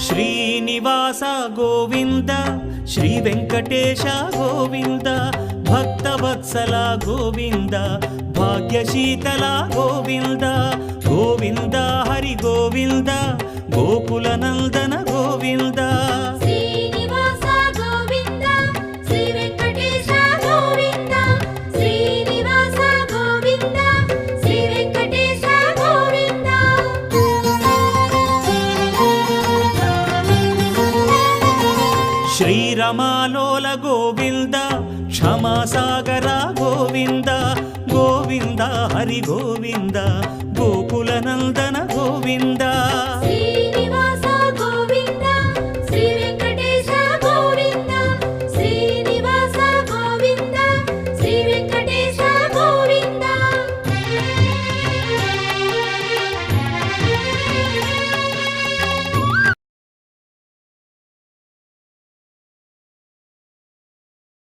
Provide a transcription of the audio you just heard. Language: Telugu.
శ్రీనివాస గోవింద శ్రీ వెంకటేశ గోవింద భక్తవత్సల గోవింద భాగ్యశీతల గోవింద గోవింద హరి గోవింద గోకుల నందన గోవింద శ్రీనివాస గోవింద శ్రీ వెంకటేశ గోవింద శ్రీనివాస గోవింద శ్రీ వెంకటేశ గోవింద శ్రీరమాలోల గోవింద క్షమాసాగర గోవింద గోవింద హరి గోవింద గోకుల నందన గోవింద